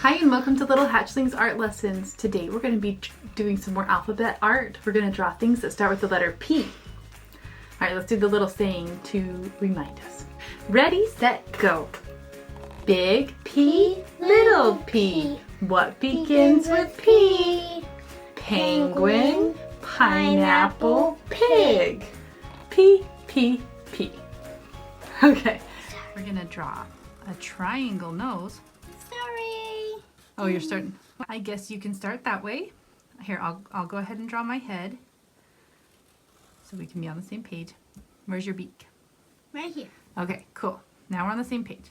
Hi and welcome to Little Hatchlings Art Lessons. Today we're going to be doing some more alphabet art. We're going to draw things that start with the letter P. Alright, let's do the little saying to remind us. Ready, set, go. Big P, little p. What begins with P? Penguin, pineapple, pig. P, P, P. Okay, we're going to draw a triangle nose. Sorry. Oh, you're starting. I guess you can start that way. Here, I'll go ahead and draw my head so we can be on the same page. Where's your beak? Right here. Okay, cool. Now we're on the same page.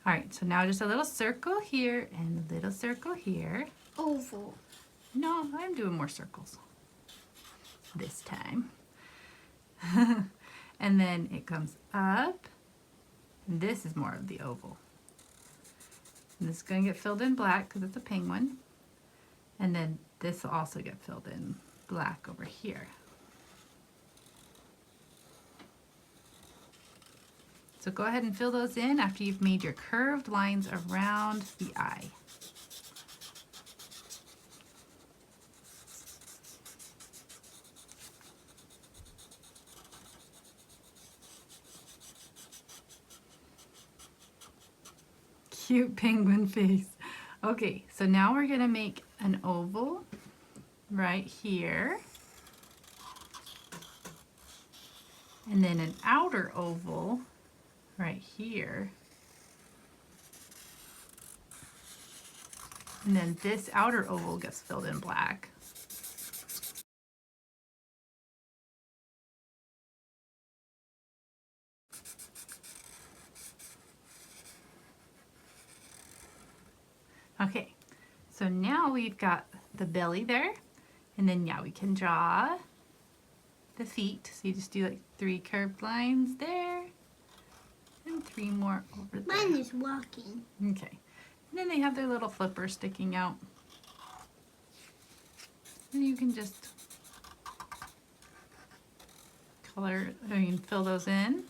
All right, so now just a little circle here and a little circle here. Oval. No, I'm doing more circles this time. And then it comes up. And this is more of the oval. And this is going to get filled in black because it's a penguin. And then this will also get filled in black over here. So go ahead and fill those in after you've made your curved lines around the eye. Cute penguin face. Okay, so now we're going to make an oval right here. And then an outer oval right here. And then this outer oval gets filled in black. Okay, so now we've got the belly there, and then yeah, we can draw the feet. So you just do like 3 curved lines there, and 3 more over there. Mine is walking. Okay, and then they have their little flippers sticking out. And you can just fill those in.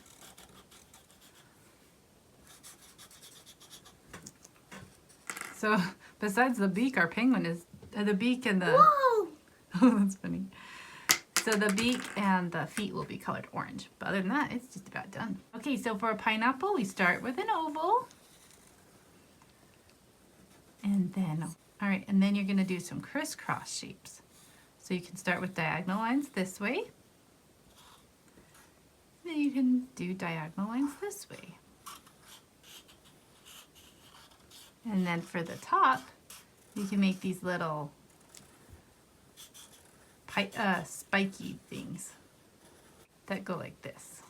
So besides the beak, our penguin is the beak and the. Whoa! Oh, that's funny. So the beak and the feet will be colored orange. But other than that, it's just about done. Okay, so for a pineapple, we start with an oval. And then, all right, and then you're gonna do some crisscross shapes. So you can start with diagonal lines this way. Then you can do diagonal lines this way. And then for the top, you can make these little spiky things that go like this.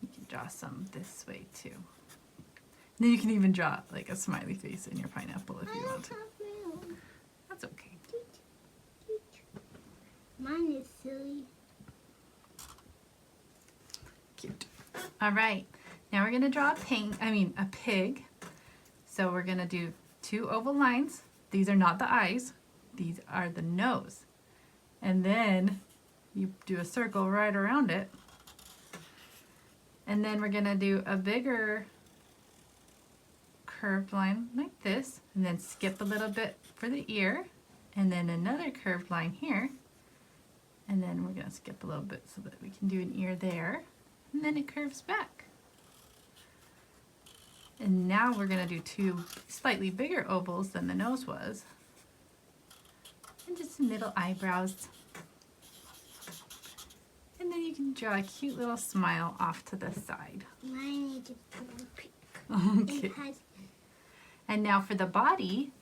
You can draw some this way too. And then you can even draw like a smiley face in your pineapple if you want to. That's okay. Mine is silly. Cute. All right, now we're gonna draw a pig. So we're gonna do 2 oval lines. These are not the eyes, these are the nose. And then you do a circle right around it. And then we're gonna do a bigger curved line like this, and then skip a little bit for the ear, and then another curved line here. And then we're gonna skip a little bit so that we can do an ear there, and then it curves back. And now we're going to do 2 slightly bigger ovals than the nose was. And just some little eyebrows. And then you can draw a cute little smile off to the side. Mine is a pink. Okay. And now for the body,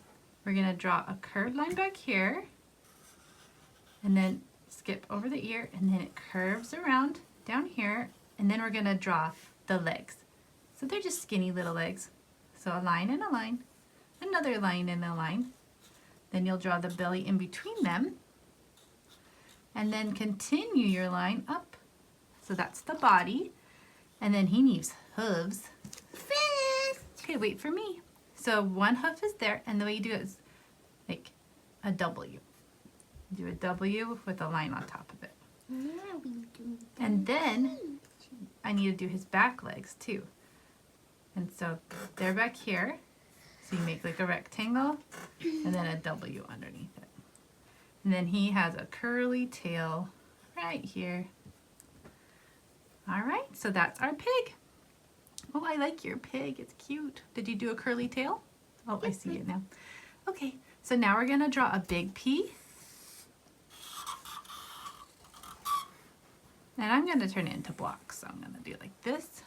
we're going to draw a curved line back here. And then skip over the ear, and then it curves around down here. And then we're going to draw the legs. So they're just skinny little legs. So a line and a line, another line and a line. Then you'll draw the belly in between them. And then continue your line up. So that's the body. And then he needs hooves. Finished! Okay, wait for me. So 1 hoof is there, and the way you do it is like a W. Do a W with a line on top of it. And then I need to do his back legs too. And so they're back here. So you make like a rectangle and then a W underneath it. And then he has a curly tail right here. All right, so that's our pig. Oh, I like your pig. It's cute. Did you do a curly tail? Oh, I see it now. Okay, so now we're gonna draw a big P. And I'm gonna turn it into blocks. So I'm gonna do it like this.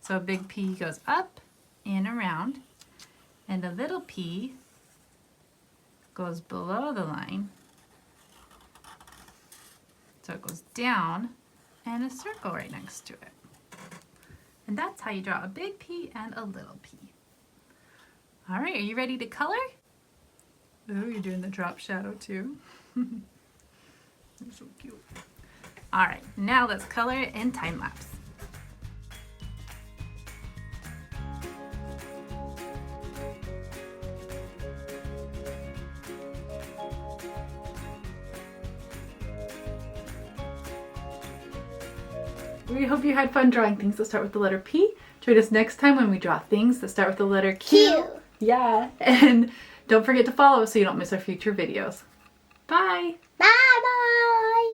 So a big P goes up and around, and a little P goes below the line. So it goes down and a circle right next to it. And that's how you draw a big P and a little P. All right, are you ready to color? Oh, you're doing the drop shadow too. You're so cute. All right, now let's color it in time lapse. We hope you had fun drawing things that start with the letter P. Join us next time when we draw things that start with the letter Q. Q. Yeah, and don't forget to follow us so you don't miss our future videos. Bye!